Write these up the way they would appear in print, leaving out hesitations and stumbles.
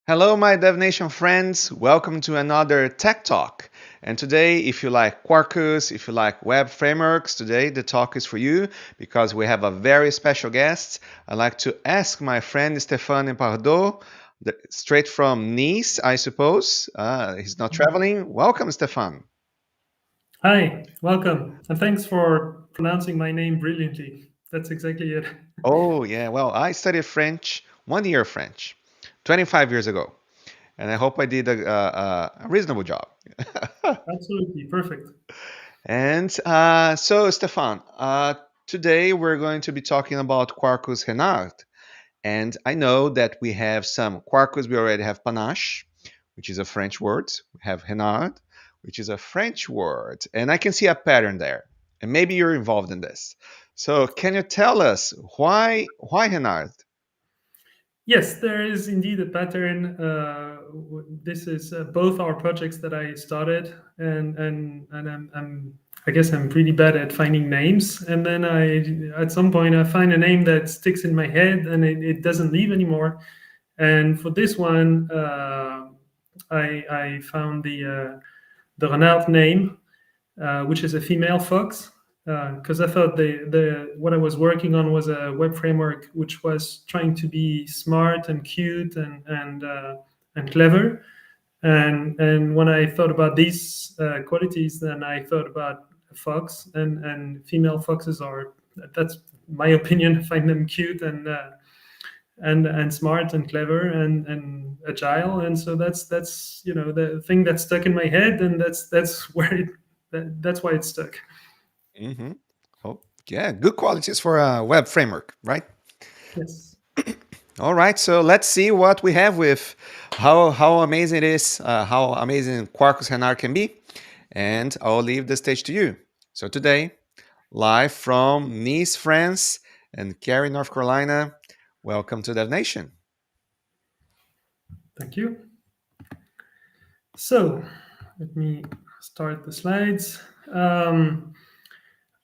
Hello, my DevNation friends. Welcome to another Tech Talk. And today, if you like Quarkus, if you like web frameworks, today the talk is for you because we have a very special guest. I'd like to ask my friend Stéphane Pardo, straight from Nice, I suppose. He's not traveling. Welcome, Stéphane. Hi, welcome, and thanks for pronouncing my name brilliantly. That's exactly it. Oh, yeah. Well, I studied French, 1 year French, 25 years ago. And I hope I did a reasonable job. Absolutely perfect. And so, Stefan, today we're going to be talking about Quarkus Renarde. And I know that we have some Quarkus. We already have panache, which is a French word. We have Renard, which is a French word. And I can see a pattern there. And maybe you're involved in this. So, can you tell us why Renard? Yes, there is indeed a pattern. This is both our projects that I started, and I guess I'm pretty bad at finding names. And then at some point, I find a name that sticks in my head, and it doesn't leave anymore. And for this one, I found the Renard name, which is a female fox, because I thought the what I was working on was a web framework which was trying to be smart and cute and clever. And when I thought about these qualities, then I thought about a fox, and female foxes are, that's my opinion, I find them cute and smart and clever and agile. And so that's the thing that stuck in my head, and that's where that's why it stuck. Mm-hmm. Oh, yeah, good qualities for a web framework, right? Yes. All right, so let's see what we have with how amazing it is, how amazing Quarkus Renard can be, and I'll leave the stage to you. So today, live from Nice, France, and Cary, North Carolina, welcome to DevNation. Thank you. So let me start the slides.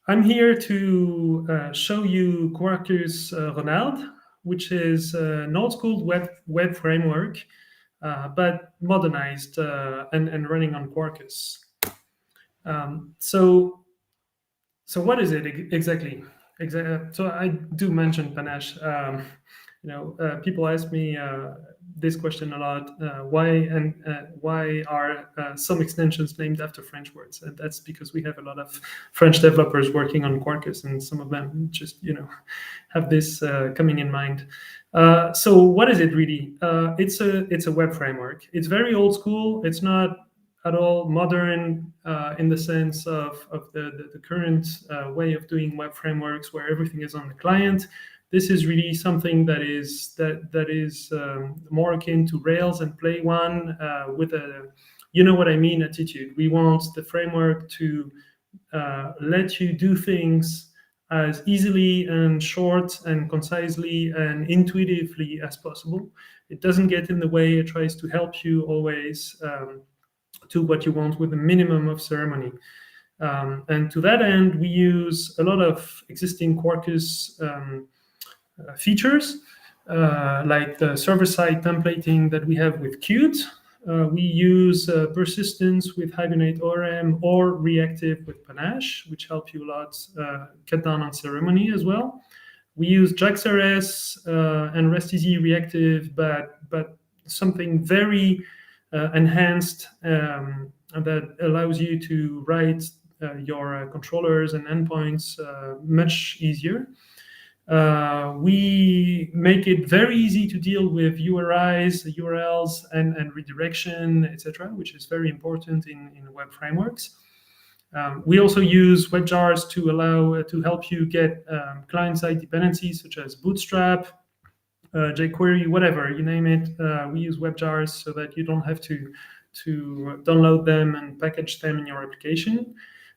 I'm here to show you Quarkus Renarde, which is an old school web framework, but modernized and running on Quarkus. So what is it exactly? So I do mention panache. People ask me this question a lot. Why are some extensions named after French words? And that's because we have a lot of French developers working on Quarkus, and some of them just have this coming in mind. So what is it really? It's a web framework. It's very old school. It's not at all modern in the sense of the current way of doing web frameworks where everything is on the client. This is really something that is more akin to Rails and Play One with a you know what I mean attitude. We want the framework to let you do things as easily and short and concisely and intuitively as possible. It doesn't get in the way. It tries to help you always to what you want with a minimum of ceremony. And to that end, we use a lot of existing Quarkus features, like the server-side templating that we have with Qt. We use persistence with Hibernate ORM or reactive with Panache, which help you a lot cut down on ceremony as well. We use JAX-RS and REST-easy reactive, but something very enhanced that allows you to write your controllers and endpoints much easier. We make it very easy to deal with URIs, URLs, and redirection, etc., which is very important in web frameworks. We also use WebJars to allow to help you get client-side dependencies such as Bootstrap, jQuery, whatever you name it. We use WebJars so that you don't have to download them and package them in your application.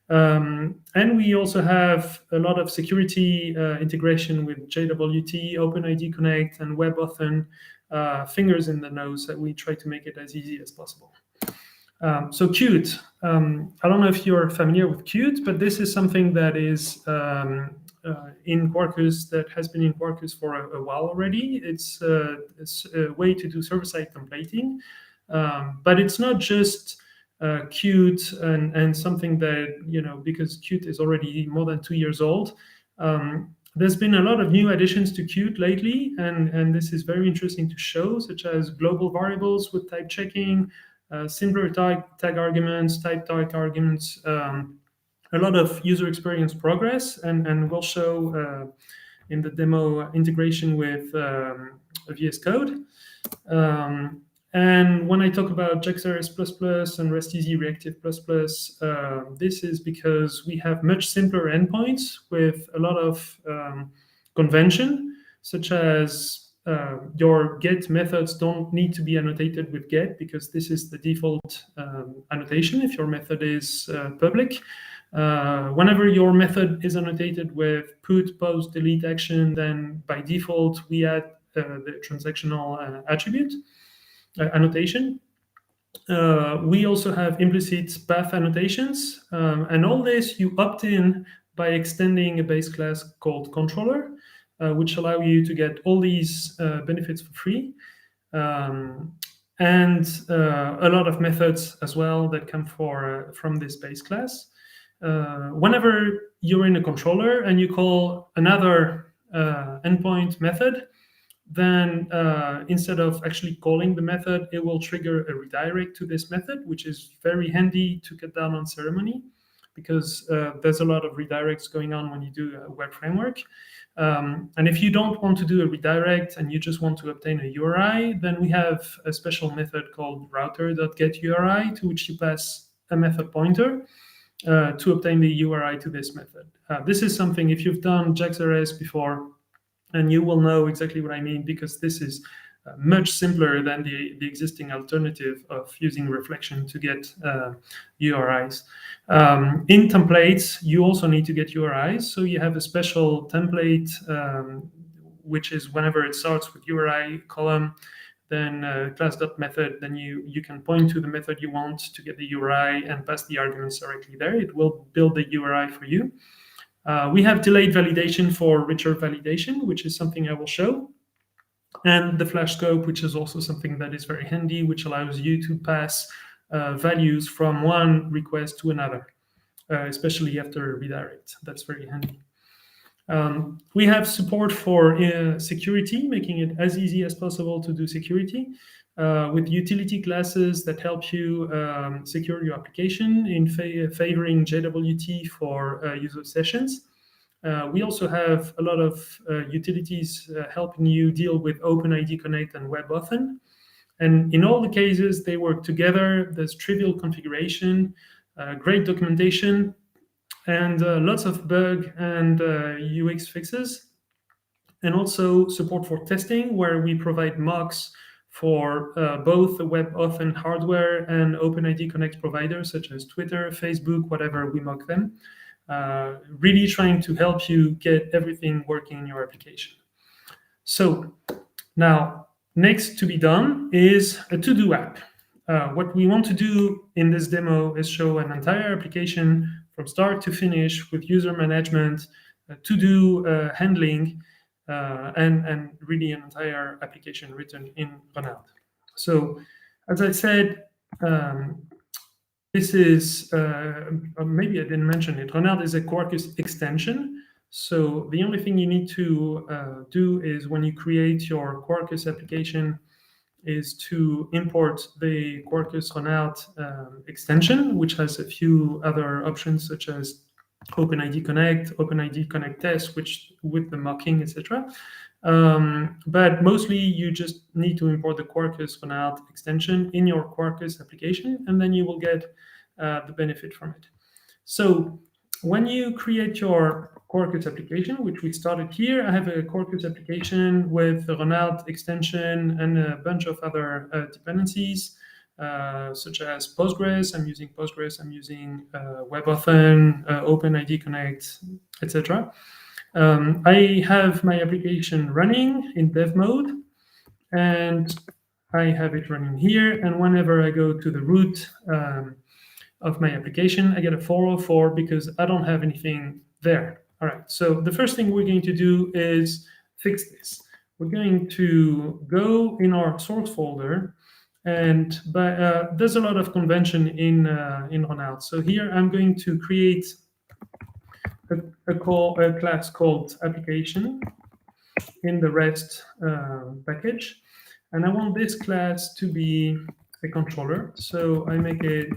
And we also have a lot of security integration with JWT, OpenID Connect, and WebAuthn, fingers in the nose that we try to make it as easy as possible. So Qt, I don't know if you're familiar with Qt, but this is something that is in Quarkus that has been in Quarkus for a while already. It's a way to do server-side templating, but it's not just Qt and something that, because Qt is already more than 2 years old. There's been a lot of new additions to Qt lately, and this is very interesting to show, such as global variables with type checking, simpler tag arguments, type arguments, a lot of user experience progress, and we'll show in the demo integration with VS Code. And when I talk about JXRS++ and REST-easy Reactive++, this is because we have much simpler endpoints with a lot of convention, such as your get methods don't need to be annotated with get, because this is the default annotation if your method is public. Whenever your method is annotated with put, post, delete action, then by default we add the transactional attribute annotation. We also have implicit path annotations, and all this you opt in by extending a base class called controller, which allow you to get all these benefits for free, and a lot of methods as well that come from this base class. Whenever you're in a controller and you call another endpoint method, then instead of actually calling the method, it will trigger a redirect to this method, which is very handy to cut down on ceremony, because there's a lot of redirects going on when you do a web framework. And if you don't want to do a redirect and you just want to obtain a URI, then we have a special method called router.getURI, to which you pass a method pointer to obtain the URI to this method. This is something, if you've done JAX-RS before, and you will know exactly what I mean, because this is much simpler than the existing alternative of using reflection to get URIs. In templates, you also need to get URIs. So you have a special template, which is whenever it starts with URI column, then class.method, then you can point to the method you want to get the URI and pass the arguments directly there. It will build the URI for you. We have delayed validation for richer validation, which is something I will show. And the flash scope, which is also something that is very handy, which allows you to pass values from one request to another, especially after a redirect. That's very handy. We have support for security, making it as easy as possible to do security, with utility classes that help you secure your application in favoring JWT for user sessions. We also have a lot of utilities helping you deal with OpenID Connect and WebAuthn. And in all the cases, they work together. There's trivial configuration, great documentation, and lots of bug and UX fixes. And also support for testing, where we provide mocks for both the WebAuthn hardware and OpenID Connect providers, such as Twitter, Facebook, whatever, we mock them. Really trying to help you get everything working in your application. So now, next to be done is a to-do app. What we want to do in this demo is show an entire application from start to finish with user management, to-do handling, and really an entire application written in Renarde. So, as I said, this is, maybe I didn't mention it, Renarde is a Quarkus extension. So the only thing you need to do is, when you create your Quarkus application, is to import the Quarkus Renarde extension, which has a few other options, such as OpenID Connect, OpenID Connect Test, which with the mocking, etc. But mostly you just need to import the Quarkus Renarde extension in your Quarkus application, and then you will get the benefit from it. So when you create your Quarkus application, which we started here, I have a Quarkus application with a Renarde extension and a bunch of other dependencies, such as Postgres. I'm using Postgres, I'm using WebAuthn, OpenID Connect, etc. I have my application running in dev mode, and I have it running here. And whenever I go to the root of my application, I get a 404 because I don't have anything there. All right, so the first thing we're going to do is fix this. We're going to go in our source folder, and there's a lot of convention in Renarde. So here I'm going to create a class called application in the REST package, and I want this class to be a controller. So I make it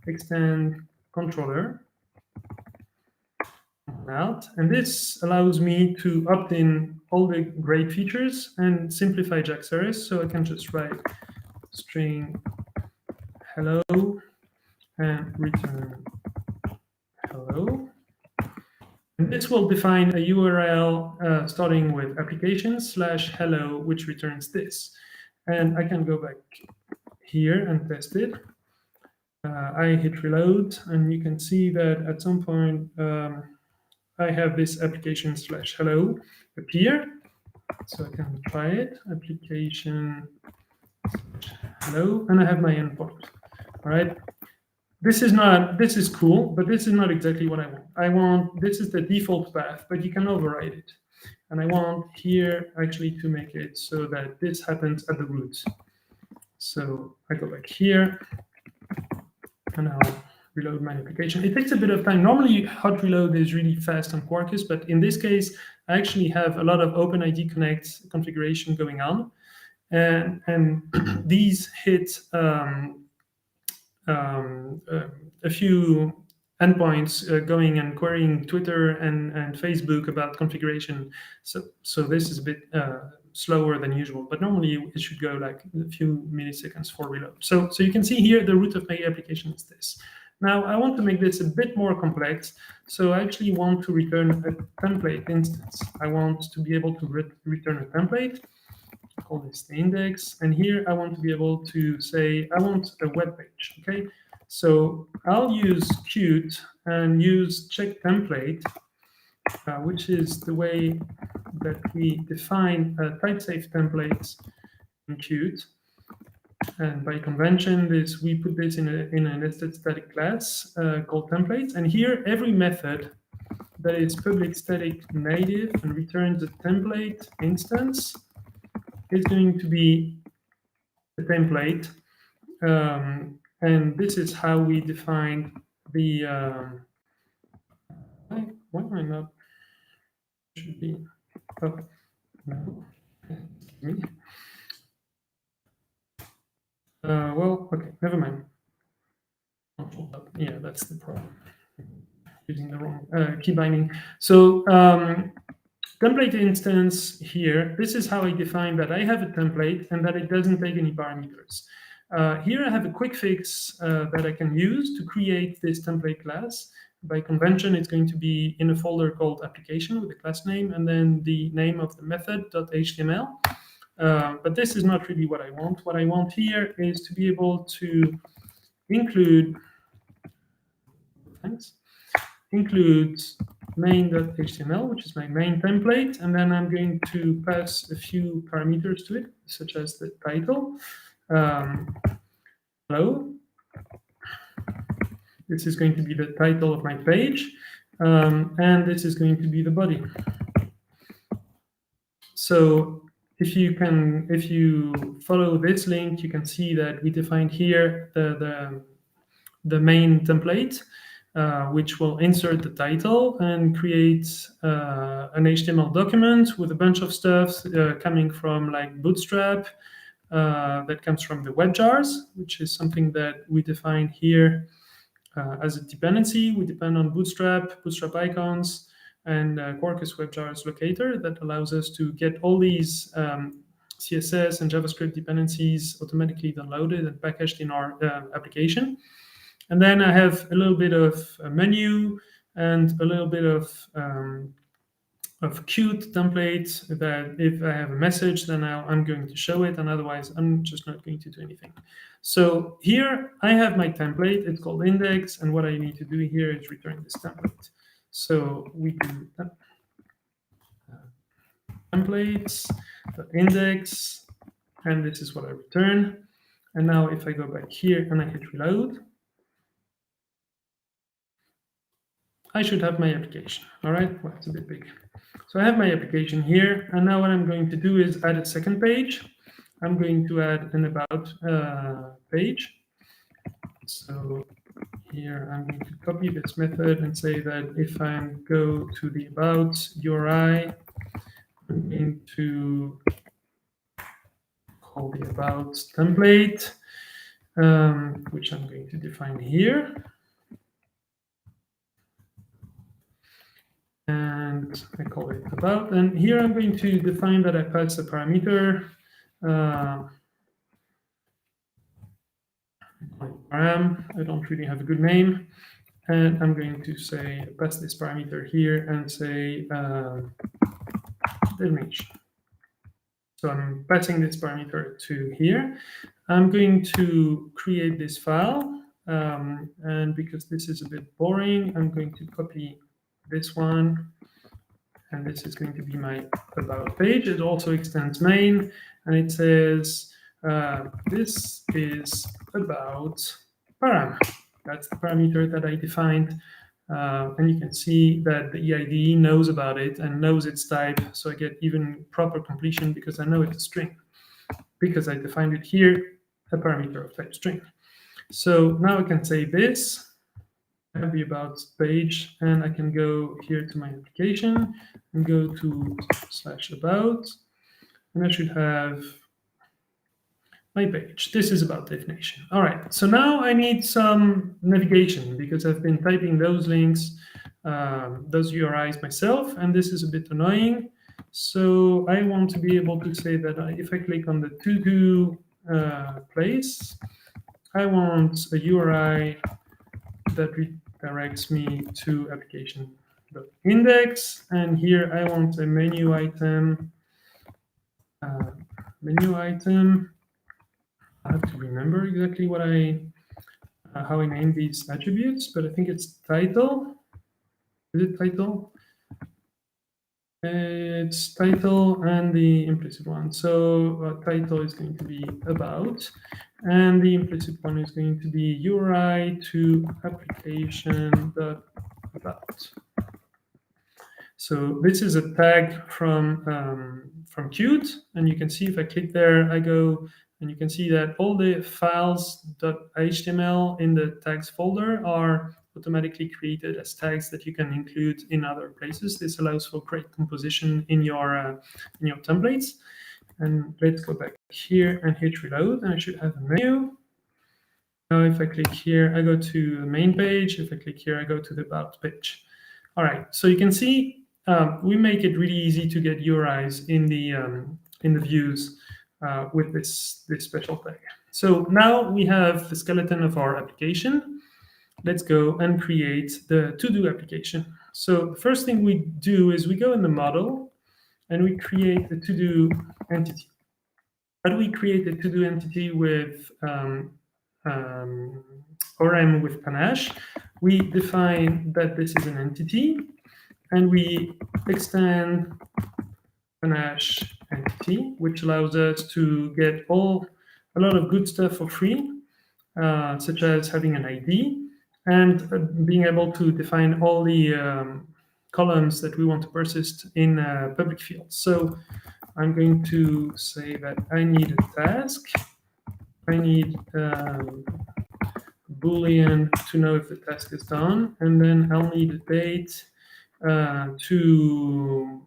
extend controller out, and this allows me to opt in all the great features and simplify Jaxeris. So I can just write string hello and return hello. And this will define a URL starting with application/hello, which returns this. And I can go back here and test it. I hit reload, and you can see that at some point I have this application/hello appear. So I can try it, application hello, and I have my endpoint. All right. This is cool, but this is not exactly what I want. This is the default path, but you can override it. And I want here actually to make it so that this happens at the root. So I go back here, and I'll reload my application. It takes a bit of time. Normally, hot reload is really fast on Quarkus, but in this case, I actually have a lot of OpenID Connect configuration going on. And these hit a few endpoints going and querying Twitter and Facebook about configuration. So this is a bit slower than usual, but normally it should go like a few milliseconds for reload. So you can see here the root of my application is this. Now I want to make this a bit more complex. So I actually want to return a template instance. I want to be able to return a template. Call this the index, and here I want to be able to say I want a web page. Okay, so I'll use Qt and use check template, which is the way that we define type-safe templates in Qt. And by convention, we put this in a nested static class called templates. And here, every method that is public static native and returns a template instance is going to be a template, and this is how we define the. Why am I not? Should be. Oh no. Me. Well, okay, never mind. Yeah, that's the problem. Using the wrong key binding. So template instance here, this is how I define that I have a template and that it doesn't take any parameters. Here I have a quick fix that I can use to create this template class. By convention, it's going to be in a folder called application with the class name and then the name of the method.html. But this is not really what I want. What I want here is to be able to include, main.html, which is my main template, and then I'm going to pass a few parameters to it, such as the title. Hello. This is going to be the title of my page, and this is going to be the body. So if you follow this link, you can see that we defined here the main template, which will insert the title and create an HTML document with a bunch of stuff coming from like Bootstrap, that comes from the WebJars, which is something that we define here as a dependency. We depend on Bootstrap icons, and Quarkus WebJars locator that allows us to get all these CSS and JavaScript dependencies automatically downloaded and packaged in our application. And then I have a little bit of a menu and a little bit of Qt template that if I have a message, then I'm going to show it, and otherwise I'm just not going to do anything. So here I have my template. It's called index, and what I need to do here is return this template. So we do templates, index, and this is what I return. And now if I go back here and I hit reload, I should have my application. All right, well, it's a bit big. So I have my application here, and now what I'm going to do is add a second page. I'm going to add an about page. So here I'm going to copy this method and say that if I go to the about URI, I'm going to call the about template, which I'm going to define here. And I call it about. And here I'm going to define that I pass a parameter. Param, I don't really have a good name. And I'm going to say, pass this parameter here and say DevNation. So I'm passing this parameter to here. I'm going to create this file. And because this is a bit boring, I'm going to copy this one. And this is going to be my about page. It also extends main. And it says, this is about param. That's the parameter that I defined. And you can see that the EID knows about it and knows its type. So I get even proper completion because I know it's a string. Because I defined it here, a parameter of type string. So now I can say this. I have the about page, and I can go here to my application and go to /about, and I should have my page. This is about DevNation. All right, so now I need some navigation because I've been typing those links, those URIs myself, and this is a bit annoying. So I want to be able to say that if I click on the to-do place, I want a URI that redirects me to application.index, and here I want a menu item. I have to remember exactly what how I name these attributes, but I think it's title. Is it title? It's title and the implicit one. So title is going to be about, and the implicit one is going to be URI to application.about. So this is a tag from Qt, and you can see if I click there, I go, and you can see that all the files.html in the tags folder are automatically created as tags that you can include in other places. This allows for great composition in your templates. And let's go back here and hit reload, and I should have a menu. Now, if I click here, I go to the main page. If I click here, I go to the about page. All right, so you can see we make it really easy to get URIs in the views with this special tag. So now we have the skeleton of our application. Let's go and create the to-do application. So the first thing we do is we go in the model and we create the to-do entity. How do we create a to-do entity with ORM with Panache? We define that this is an entity, and we extend Panache entity, which allows us to get a lot of good stuff for free, such as having an ID and being able to define all the columns that we want to persist in public fields. So I'm going to say that I need a task. I need Boolean to know if the task is done, and then I'll need a date to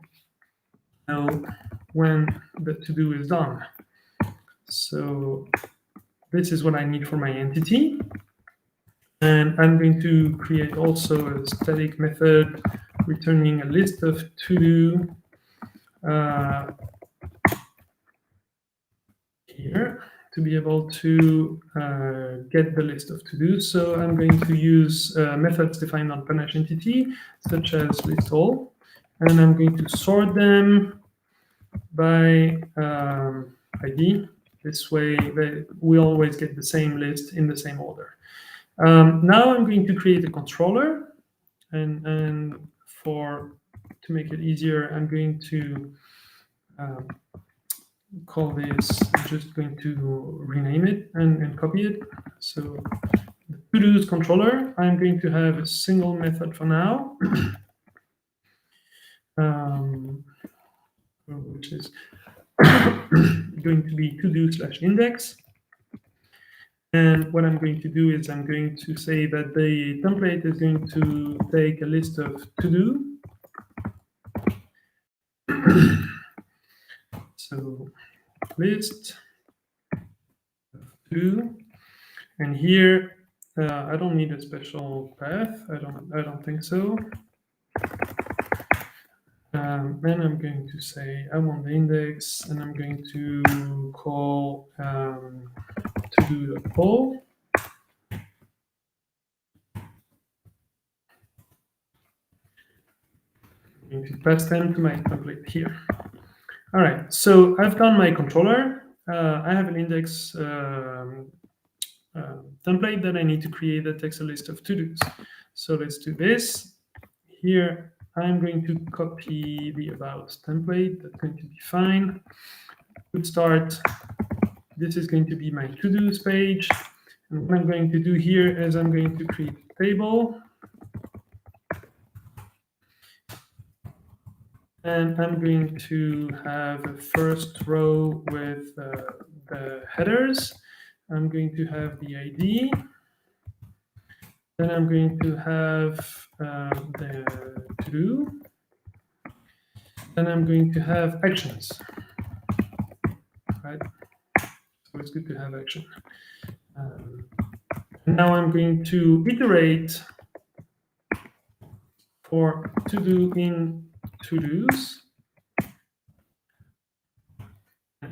know when the to-do is done. So this is what I need for my entity. And I'm going to create also a static method returning a list of to-do here to be able to get the list of to-dos. So I'm going to use methods defined on Panache entity, such as list all, and I'm going to sort them by ID. This way, we always get the same list in the same order. Now I'm going to create a controller, and to make it easier, I'm going to call this, I'm just going to rename it and copy it. So to-dos controller, I'm going to have a single method for now, which is going to be to-do/index. And what I'm going to do is I'm going to say that the template is going to take a list of to-do. So list to-do, and here I don't need a special path. I don't think so. Then I'm going to say I want the index, and I'm going to call to-do.poll. I'm going to pass them to my template here. All right, so I've done my controller. I have an index template that I need to create that takes a list of to-dos. So let's do this. Here, I'm going to copy the about template. That's going to be fine. Good start. This is going to be my to-dos page. And what I'm going to do here is I'm going to create a table. And I'm going to have a first row with the headers. I'm going to have the ID. Then I'm going to have the to-do. Then I'm going to have actions. Right? So it's good to have action. Now I'm going to iterate for to-do in to-dos.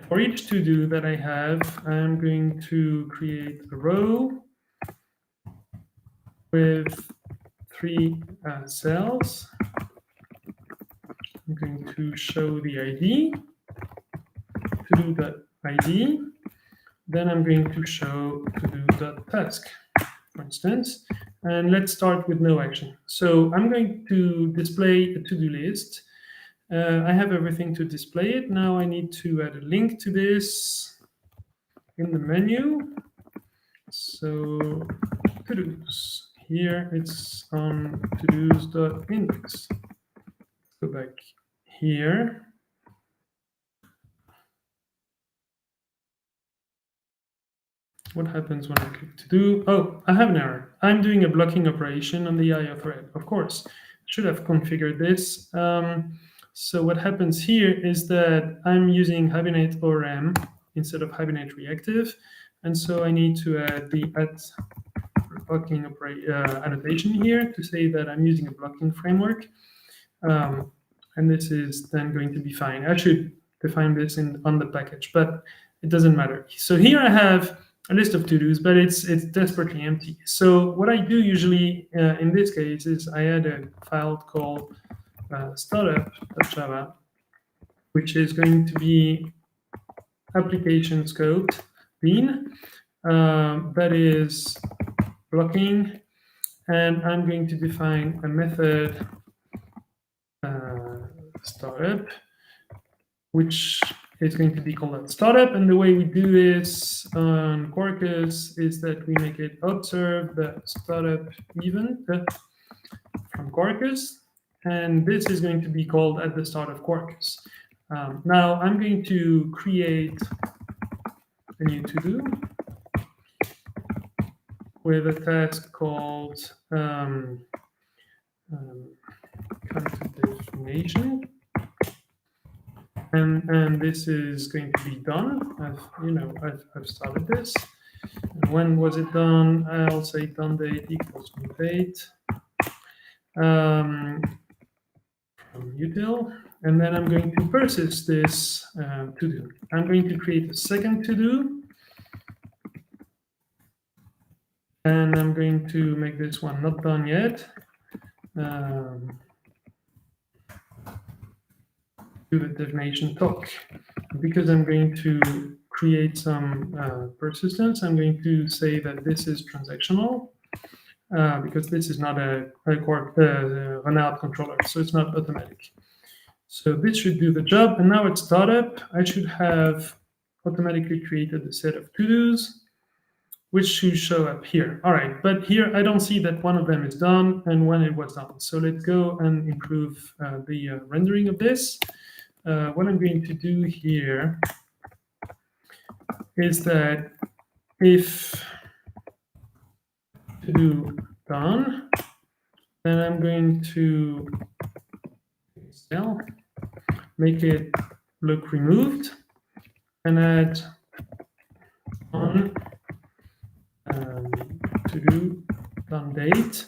For each to-do that I have, I'm going to create a row with 3 cells. I'm going to show the ID, to-do.id. Then I'm going to show to-do.task, for instance. And let's start with no action. So I'm going to display a to-do list. I have everything to display it. Now I need to add a link to this in the menu. So to-dos. Here it's on to-dos.index. Go back here. What happens when I click to do? Oh, I have an error. I'm doing a blocking operation on the IO thread. Of course, I should have configured this. So what happens here is that I'm using Hibernate ORM instead of Hibernate Reactive. And so I need to add the blocking annotation here to say that I'm using a blocking framework. And this is then going to be fine. I should define this on the package, but it doesn't matter. So here I have a list of to-dos, but it's desperately empty. So what I do usually in this case is I add a file called startup.java, which is going to be application scoped bean that is blocking, and I'm going to define a method startup, which is going to be called startup. And the way we do this on Quarkus is that we make it observe the startup event from Quarkus. And this is going to be called at the start of Quarkus. Now I'm going to create a new to-do with a task called content-definition. And this is going to be done. I've started this. And when was it done? I'll say done date equals new date from util. And then I'm going to persist this to-do. I'm going to create a second to-do. And I'm going to make this one not done yet. Do the DevNation Talk. Because I'm going to create some persistence, I'm going to say that this is transactional, because this is not a Renarde controller, so it's not automatic. So this should do the job, and now at startup, I should have automatically created a set of to-dos. which should show up here. All right, but here I don't see that one of them is done and when it was done. So let's go and improve the rendering of this. What I'm going to do here is that if to do done, then I'm going to make it look removed and add on to do done date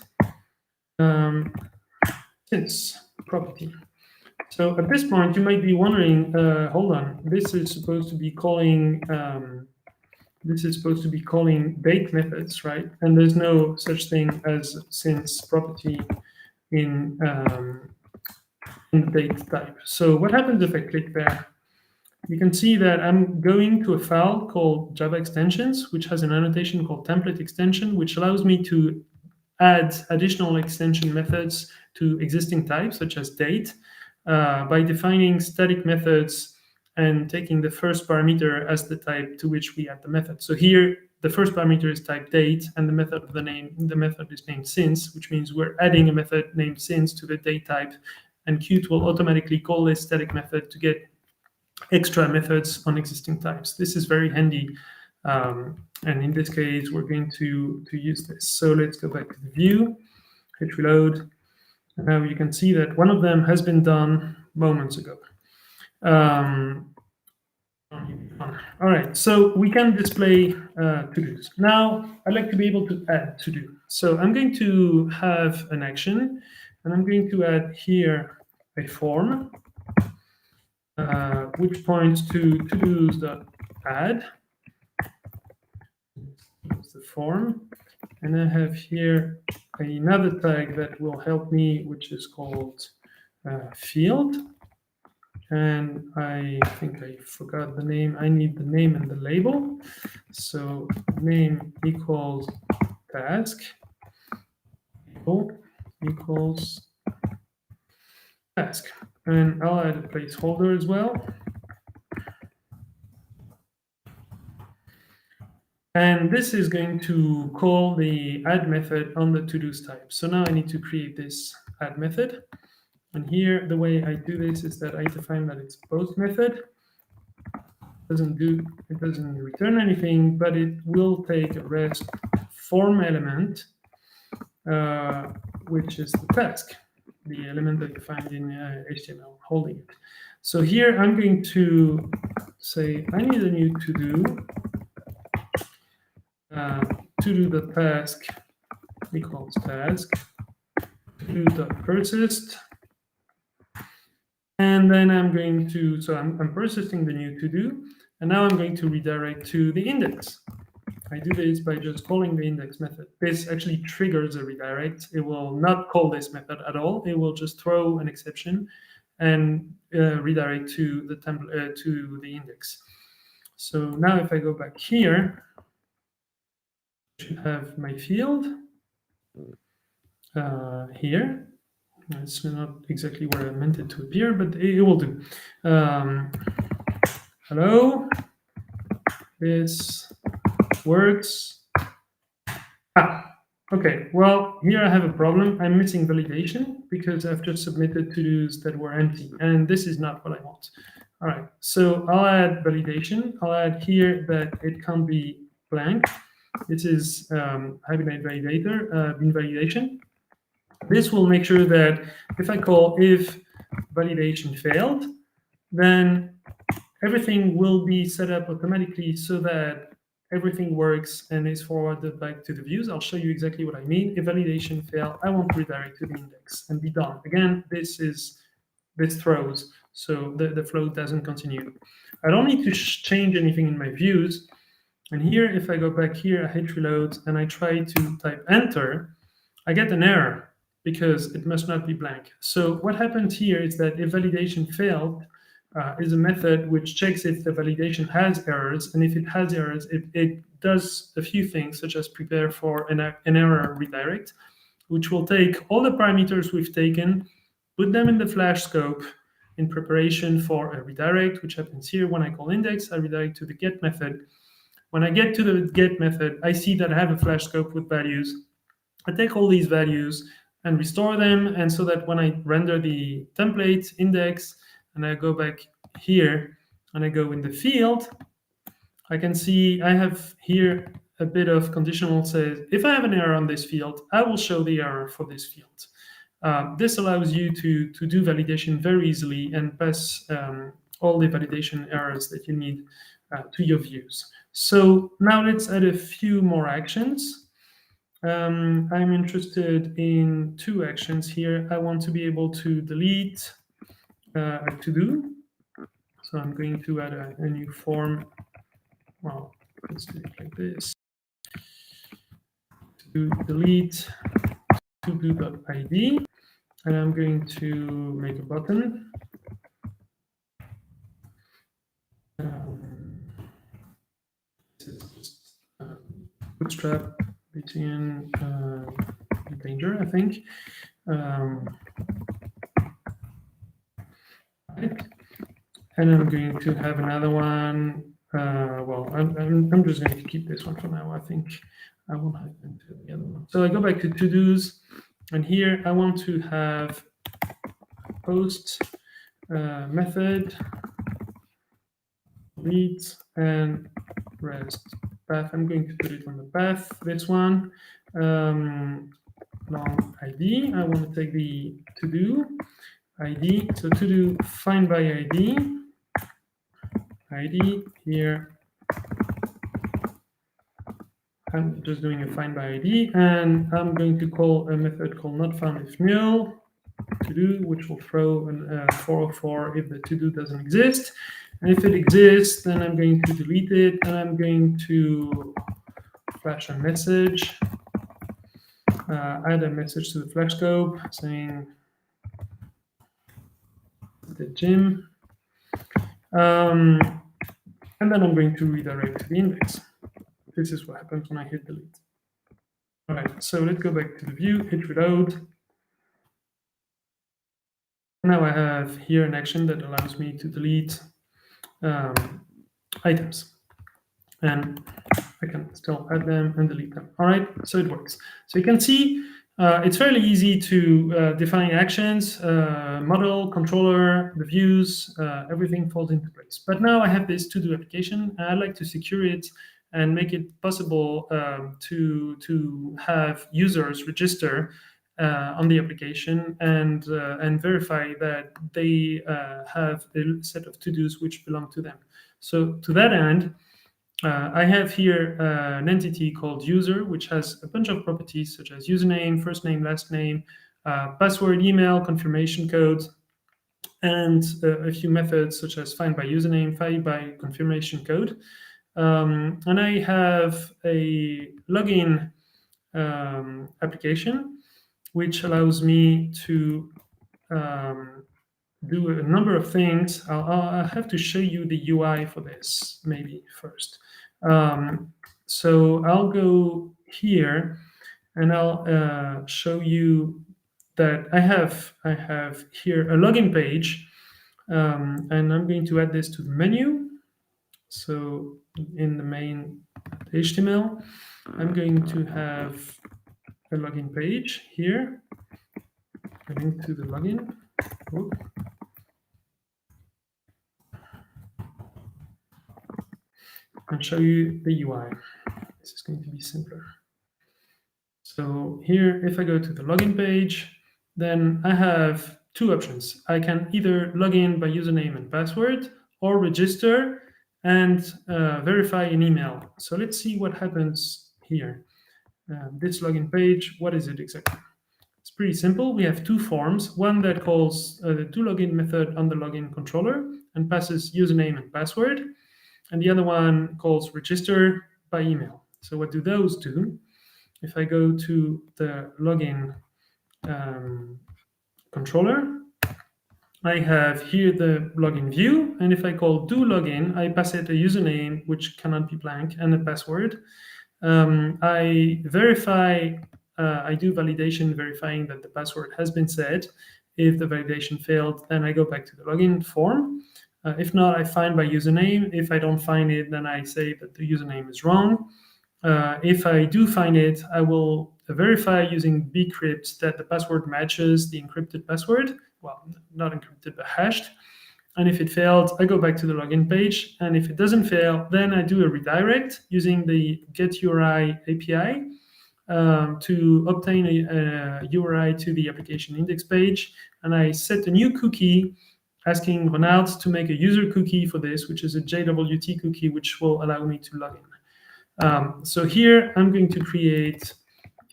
since property. So at this point, you might be wondering, hold on, this is supposed to be calling date methods, right? And there's no such thing as since property in the date type. So what happens if I click there? You can see that I'm going to a file called Java extensions, which has an annotation called template extension, which allows me to add additional extension methods to existing types, such as date, by defining static methods and taking the first parameter as the type to which we add the method. So here, the first parameter is type date, and the method is named since, which means we're adding a method named since to the date type, and Qt will automatically call this static method to get extra methods on existing types. This is very handy. And in this case, we're going to use this. So let's go back to the view, hit reload. And now you can see that one of them has been done moments ago. All right, so we can display to-dos. Now, I'd like to be able to add to-do. So I'm going to have an action, and I'm going to add here a form, which points to to-dos.add. Use the form. And I have here another tag that will help me, which is called field. And I think I forgot the name. I need the name and the label. So name equals task equals task. And I'll add a placeholder as well. And this is going to call the add method on the to-dos type. So now I need to create this add method. And here, the way I do this is that I define that it's post method. It doesn't return anything, but it will take a REST form element, which is the task, the element that you find in HTML holding it. So here I'm going to say I need a new to-do. To-do the task equals task. To-do.persist. And then I'm going to, so I'm persisting the new to-do, and now I'm going to redirect to the index. I do this by just calling the index method. This actually triggers a redirect. It will not call this method at all. It will just throw an exception and redirect to the template to the index. So now if I go back here, I should have my field here. It's not exactly where I meant it to appear, but it will do. Hello, this works. Okay, well, here I have a problem. I'm missing validation because I've just submitted to-dos that were empty, and this is not what I want. All right, so I'll add validation. I'll add here that it can't be blank. This is Hibernate validator, bin validation. This will make sure that if I call if validation failed, then everything will be set up automatically so that everything works and is forwarded back to the views. I'll show you exactly what I mean. If validation failed, I want to redirect to the index and be done. Again, this throws, so the flow doesn't continue. I don't need to change anything in my views. And here, if I go back here, I hit reload and I try to type enter, I get an error because it must not be blank. So what happens here is that if validation failed, is a method which checks if the validation has errors, and if it has errors, it does a few things, such as prepare for an error redirect, which will take all the parameters we've taken, put them in the flash scope in preparation for a redirect, which happens here when I call index, I redirect to the get method, When I get to the get method, I see that I have a flash scope with values. I take all these values and restore them, and so that when I render the template index and I go back here and I go in the field, I can see I have here a bit of conditional says, if I have an error on this field, I will show the error for this field. This allows you to do validation very easily and pass all the validation errors that you need to your views. So now let's add a few more actions. I'm interested in two actions here. I want to be able to delete a to-do. So I'm going to add a new form. Well, let's do it like this. To delete to-do.id. And I'm going to make a button. This is just bootstrap between danger, I think. Right. And I'm going to have another one. Well, I'm just going to keep this one for now. I think I won't have the other one. So I go back to to-dos, and here I want to have post method delete and rest path. I'm going to put it on the path. This one. Long ID. I want to take the to-do ID. So to-do find by ID here. I'm just doing a find by ID, and I'm going to call a method called not found if null to do, which will throw an 404 if the to do doesn't exist. And if it exists, then I'm going to delete it, and I'm going to flash a message, add a message to the flash scope saying the gym. And then I'm going to redirect to the index. This is what happens when I hit delete. All right, so let's go back to the view, hit reload. Now I have here an action that allows me to delete items. And I can still add them and delete them. All right, so it works. So you can see it's fairly easy to define actions, model, controller, the views, everything falls into place. But now I have this to-do application, and I'd like to secure it and make it possible to have users register on the application and verify that they have a set of to-dos which belong to them. So to that end, I have here an entity called user, which has a bunch of properties such as username, first name, last name, password, email, confirmation code, and a few methods such as find by username, find by confirmation code. And I have a login application, which allows me to do a number of things. I'll have to show you the UI for this maybe first. So I'll go here and I'll show you that I have here a login page, and I'm going to add this to the menu. So in the main HTML, I'm going to have a login page here. A link to the login. Oops. And show you the UI. This is going to be simpler. So here, if I go to the login page, then I have two options. I can either log in by username and password or register and verify an email. So let's see what happens here. This login page, what is it exactly? It's pretty simple. We have two forms, one that calls the toLogin method on the login controller and passes username and password, and the other one calls register by email. So what do those do? If I go to the login controller, I have here the login view, and if I call do login, I pass it a username, which cannot be blank, and a password. I verify, I do validation verifying that the password has been set. If the validation failed, then I go back to the login form. If not, I find by username. If I don't find it, then I say that the username is wrong. If I do find it, I will verify using bcrypt that the password matches the encrypted password. Well, not encrypted, but hashed. And if it failed, I go back to the login page. And if it doesn't fail, then I do a redirect using the getURI API to obtain a URI to the application index page. And I set a new cookie asking Renarde to make a user cookie for this, which is a JWT cookie, which will allow me to log in. So here I'm going to create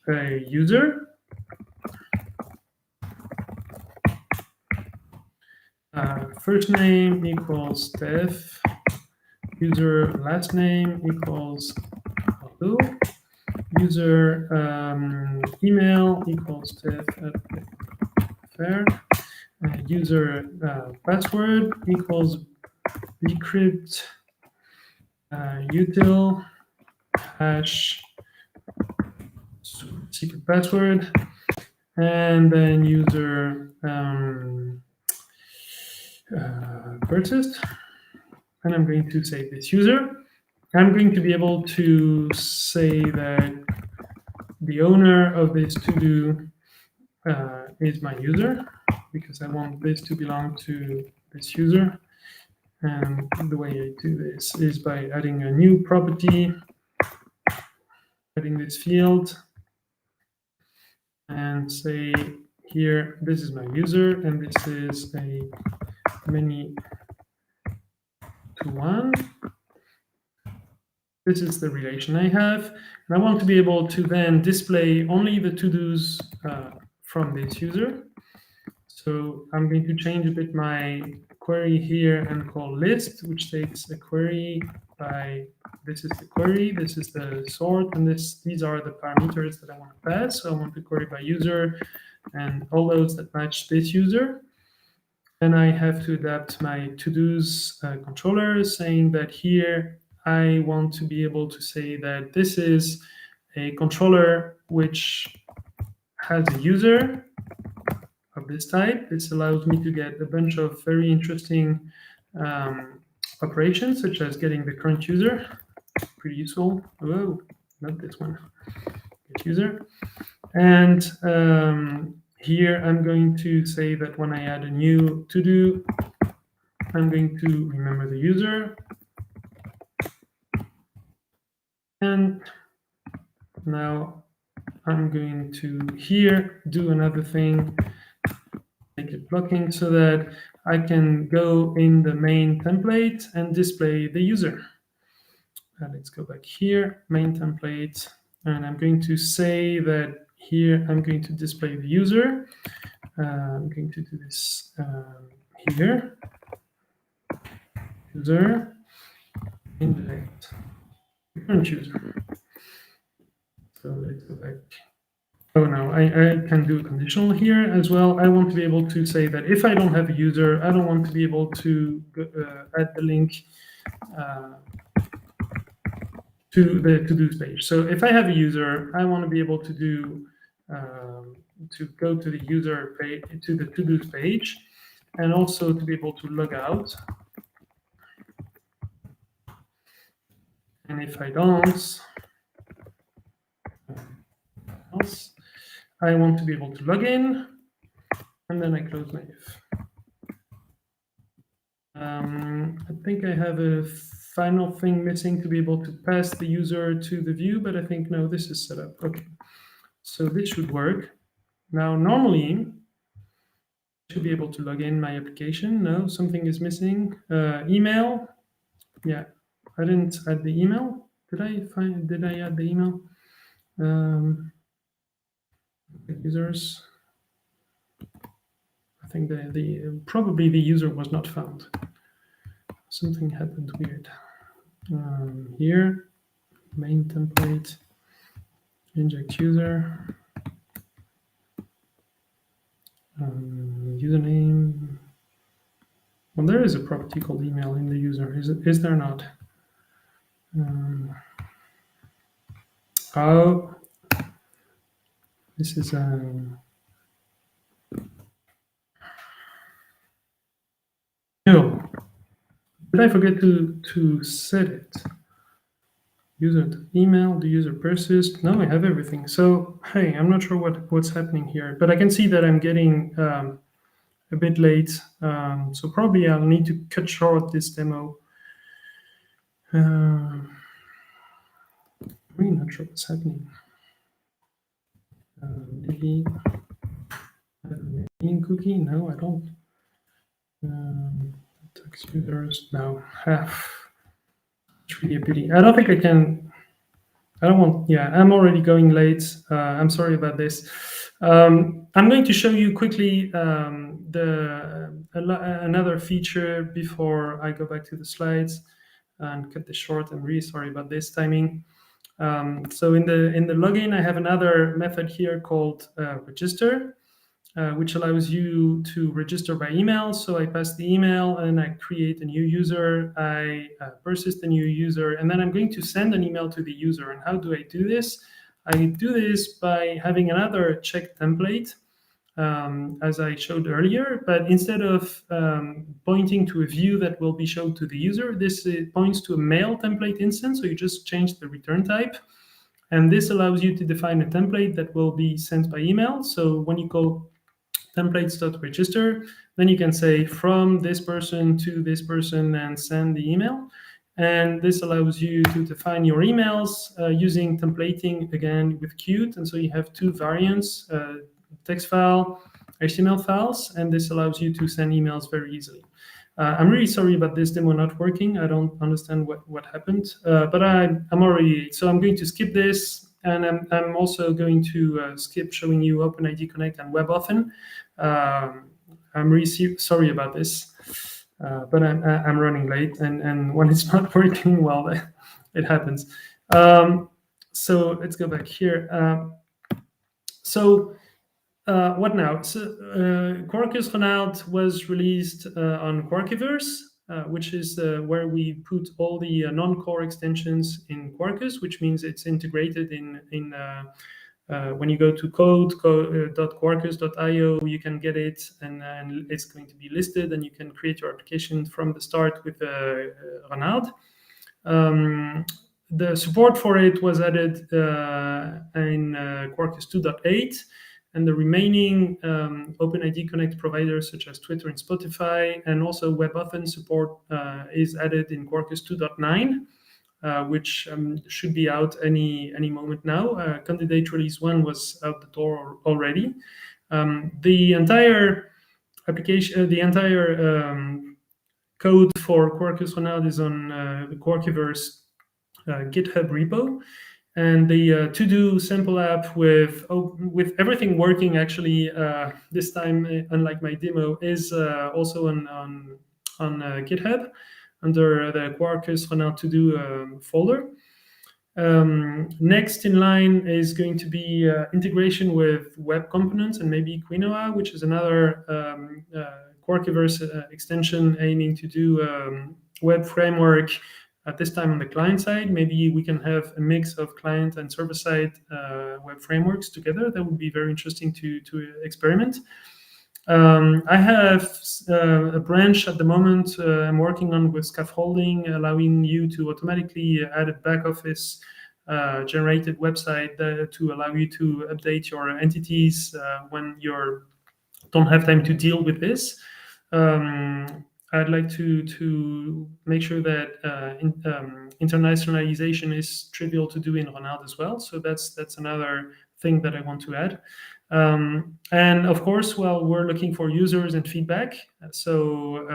a user. First name equals Steph. User last name equals hello. User email equals Steph@fair. User password equals bcrypt util hash secret password, and then user purchased. And I'm going to say this user. I'm going to be able to say that the owner of this to-do is my user, because I want this to belong to this user. And the way I do this is by adding a new property, adding this field, and say here, this is my user, and this is a many to one. This is the relation I have. And I want to be able to then display only the to-dos from this user. So I'm going to change a bit my query here and call list, which takes a query by, this is the query, this is the sort, and these are the parameters that I want to pass. So I want to query by user and all those that match this user. And I have to adapt my to-dos controller, saying that here I want to be able to say that this is a controller which has a user of this type. This allows me to get a bunch of very interesting operations, such as getting the current user. Pretty useful. Oh, not this one. Get user. And here I'm going to say that when I add a new to-do, I'm going to remember the user. And now I'm going to here do another thing, make it blocking so that I can go in the main template and display the user. Let's go back here, main template, and I'm going to say that here I'm going to display the user. I'm going to do this here, user, index, current user. So let's go back. Oh no, I can do a conditional here as well. I want to be able to say that if I don't have a user, I don't want to be able to add the link to the to-dos page. So if I have a user, I want to be able to do to go to the user page, to the to-dos page, and also to be able to log out. And if I don't, I want to be able to log in, and then I close my if. I think I have a final thing missing to be able to pass the user to the view, but I think, no, this is set up. Okay, so this should work. Now, normally, I should be able to log in my application. No, something is missing. Email. Yeah, I didn't add the email. Did I add the email? Users. I think probably the user was not found. Something happened weird. Here, main template, inject user, username. Well, there is a property called email in the user. Is there not? Oh, this is no. Did I forget to set it? User email, the user persist. No, I have everything. So hey, I'm not sure what's happening here, but I can see that I'm getting a bit late. So probably I'll need to cut short this demo. I'm really not sure what's happening. Maybe I have a main cookie. No, I don't. Tax users now have. It's really a pity. I don't think I can. I don't want. Yeah, I'm already going late. I'm sorry about this. I'm going to show you quickly another feature before I go back to the slides and cut this short. I'm really sorry about this timing. So in the login, I have another method here called register, which allows you to register by email. So I pass the email and I create a new user. I persist the new user, and then I'm going to send an email to the user. And how do I do this? I do this by having another check template, as I showed earlier. But instead of pointing to a view that will be shown to the user, this points to a mail template instance. So you just change the return type. And this allows you to define a template that will be sent by email. So when you call templates.register, then you can say from this person to this person and send the email. And this allows you to define your emails using templating again with Qt. And so you have two variants, text file, HTML files, and this allows you to send emails very easily. I'm really sorry about this demo not working. I don't understand what happened, but I'm already, so I'm going to skip this. And I'm also going to skip showing you OpenID Connect and WebAuthn. I'm really sorry about this, but I'm running late, and when it's not working, well, it happens. So let's go back here. What now? So Quarkus Renarde was released on Quarkiverse, which is where we put all the non-core extensions in Quarkus, which means it's integrated in when you go to code.quarkus.io, you can get it, and it's going to be listed, and you can create your application from the start with Renarde. The support for it was added in Quarkus 2.8, and the remaining OpenID Connect providers such as Twitter and Spotify, and also WebAuthn support is added in Quarkus 2.9. Which should be out any moment now. Candidate release 1 was out the door already. The entire application, the entire code for Quarkus Renarde is on the Quarkiverse GitHub repo. And the to-do sample app with everything working actually this time, unlike my demo, is also on GitHub under the Quarkus Renarde to-do folder. Next in line is going to be integration with web components and maybe Quinoa, which is another Quarkiverse extension aiming to do web framework. At this time on the client side, maybe we can have a mix of client and server-side web frameworks together. That would be very interesting to experiment. I have a branch at the moment I'm working on with scaffolding, allowing you to automatically add a back office generated website to allow you to update your entities when you don't have time to deal with this. I'd like to make sure that internationalization is trivial to do in Renarde as well. So that's another thing that I want to add. And of course, well, we're looking for users and feedback. So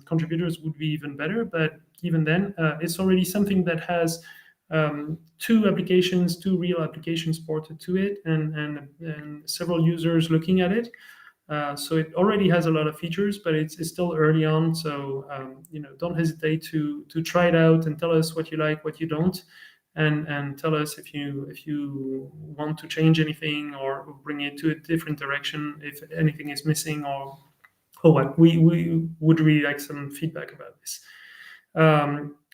contributors would be even better. But even then, it's already something that has two real applications ported to it, and several users looking at it. So it already has a lot of features, but it's still early on. So don't hesitate to try it out and tell us what you like, what you don't, and tell us if you want to change anything or bring it to a different direction, if anything is missing or what. We would really like some feedback about this.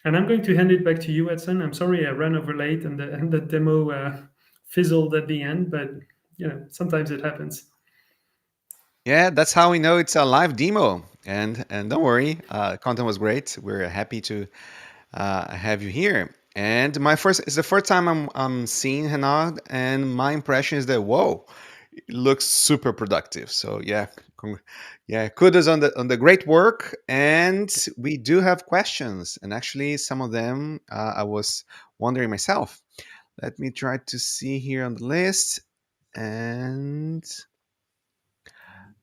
And I'm going to hand it back to you, Edson. I'm sorry I ran over late and the demo fizzled at the end, but sometimes it happens. Yeah, that's how we know it's a live demo. And don't worry, content was great. We're happy to have you here. And my first it's the first time I'm seeing Renard, and my impression is that whoa, it looks super productive. So yeah, yeah, kudos on the great work. And we do have questions, and actually some of them I was wondering myself. Let me try to see here on the list. And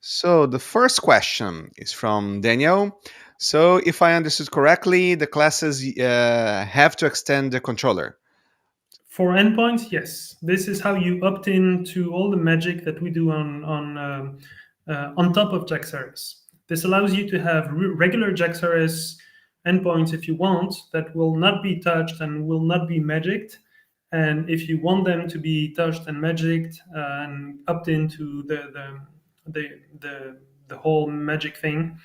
so the first question is from Daniel. So if I understood correctly, the classes have to extend the controller. For endpoints, yes. This is how you opt in to all the magic that we do on top of JAX service. This allows you to have regular JAX service endpoints if you want that will not be touched and will not be magicked. And if you want them to be touched and magicked and opt into the whole magic thing,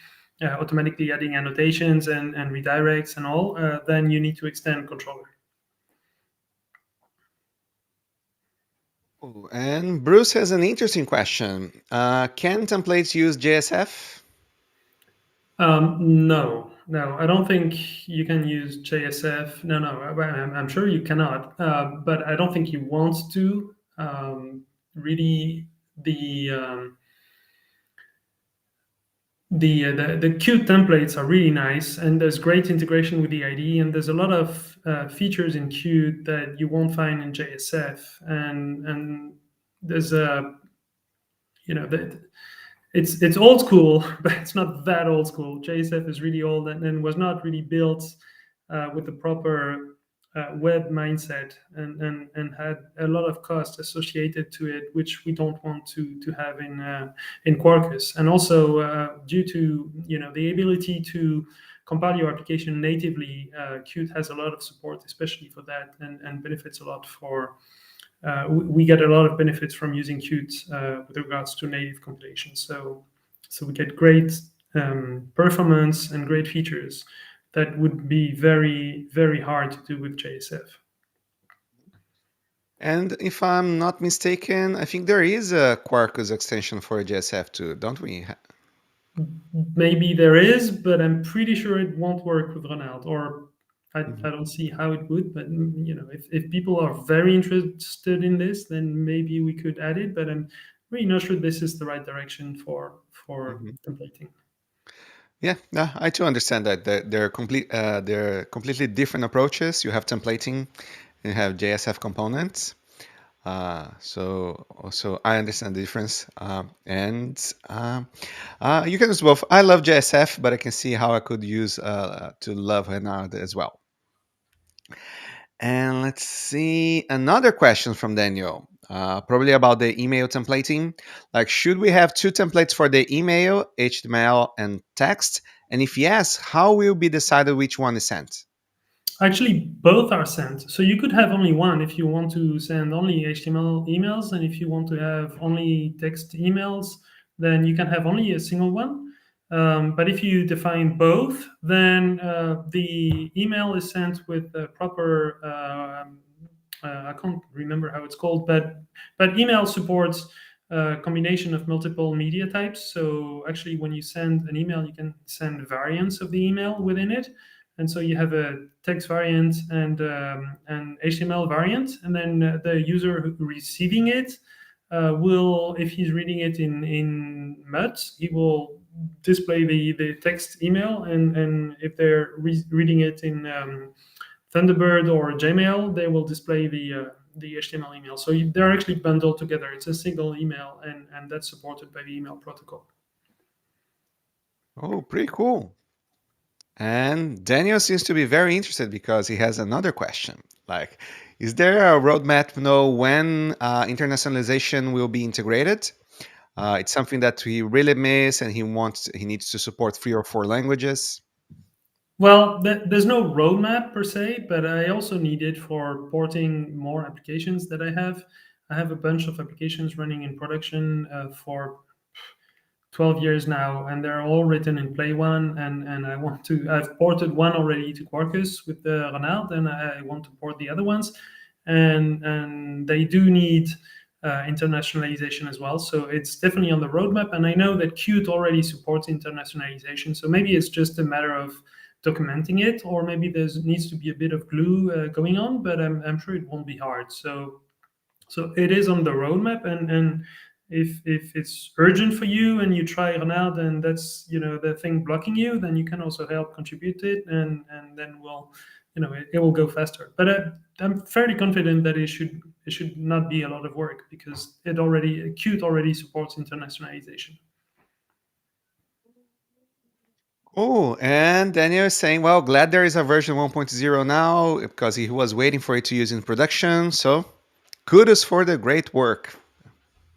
automatically adding annotations and redirects and all, then you need to extend controller. Ooh, and Bruce has an interesting question. Can templates use JSF? No, no, I don't think you can use JSF. No, no, I'm sure you cannot, but I don't think you want to. Really, the um, the Qt templates are really nice, and there's great integration with the IDE, and there's a lot of features in Qt that you won't find in JSF, and there's a that it's old school, but it's not that old school. JSF is really old and was not really built with the proper web mindset and had a lot of cost associated to it, which we don't want to have in Quarkus. And also due to the ability to compile your application natively, Qt has a lot of support, especially for that, and benefits a lot for we get a lot of benefits from using Qt with regards to native compilation. So we get great performance and great features that would be very, very hard to do with JSF. And if I'm not mistaken, I think there is a Quarkus extension for JSF too, don't we? Maybe there is, but I'm pretty sure it won't work with Renard, or I Mhm, don't see how it would. But if people are very interested in this, then maybe we could add it. But I'm really not sure this is the right direction for mhm. templating. Yeah, no, I too understand that they're completely different approaches. You have templating and you have JSF components. So I understand the difference. You can use both. I love JSF, but I can see how I could use to love Renard as well. And let's see another question from Daniel. Probably about the email templating. Like, should we have two templates for the email, HTML, and text? And if yes, how will be decided which one is sent? Actually, both are sent. So you could have only one if you want to send only HTML emails, and if you want to have only text emails, then you can have only a single one. But if you define both, then the email is sent with the proper. I can't remember how it's called, but email supports a combination of multiple media types. So actually, when you send an email, you can send variants of the email within it, and so you have a text variant and an HTML variant, and then the user receiving it will, if he's reading it in MUT, he will display the text email, and if they're reading it in Thunderbird or Gmail, they will display the HTML email. So they're actually bundled together. It's a single email, and that's supported by the email protocol. Oh, pretty cool. And Daniel seems to be very interested because he has another question. Like, is there a roadmap to know when internationalization will be integrated? It's something that he really miss, and he needs to support 3 or 4 languages. Well, there's no roadmap per se, but I also need it for porting more applications that I have. I have a bunch of applications running in production for 12 years now, and they're all written in Play One. And I've ported one already to Quarkus with the Renard, and I want to port the other ones. And they do need internationalization as well. So it's definitely on the roadmap. And I know that Qt already supports internationalization. So maybe it's just a matter of documenting it, or maybe there needs to be a bit of glue going on, but I'm sure it won't be hard. So it is on the roadmap, and if it's urgent for you and you try Renard and that's the thing blocking you, then you can also help contribute it, and then we'll it will go faster. But I'm fairly confident that it should not be a lot of work because it already Qt already supports internationalization. Oh, and Daniel is saying, well, glad there is a version 1.0 now because he was waiting for it to use in production. So kudos for the great work.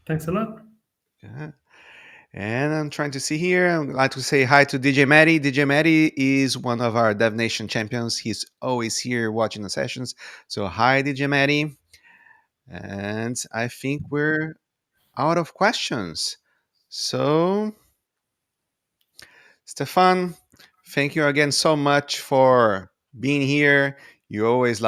Thanks a lot. Yeah. And I'm trying to see here. I'd like to say hi to DJ Matty. DJ Matty is one of our DevNation champions. He's always here watching the sessions. So hi, DJ Matty. And I think we're out of questions. So, Stefan, thank you again so much for being here. You always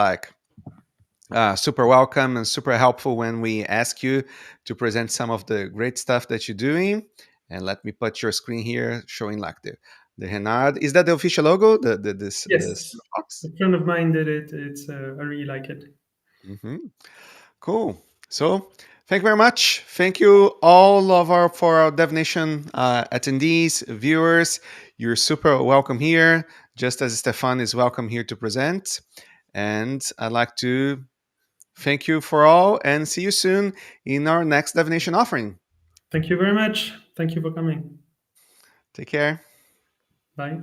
super welcome and super helpful when we ask you to present some of the great stuff that you're doing. And let me put your screen here showing the Renard. Is that the official logo? This Yes, a box? friend of mine did it. It's I really like it. Hmm. Cool. So thank you very much. Thank you all of our for our DevNation attendees, viewers. You're super welcome here, just as Stefan is welcome here to present. And I'd like to thank you for all and see you soon in our next DevNation offering. Thank you very much. Thank you for coming. Take care. Bye.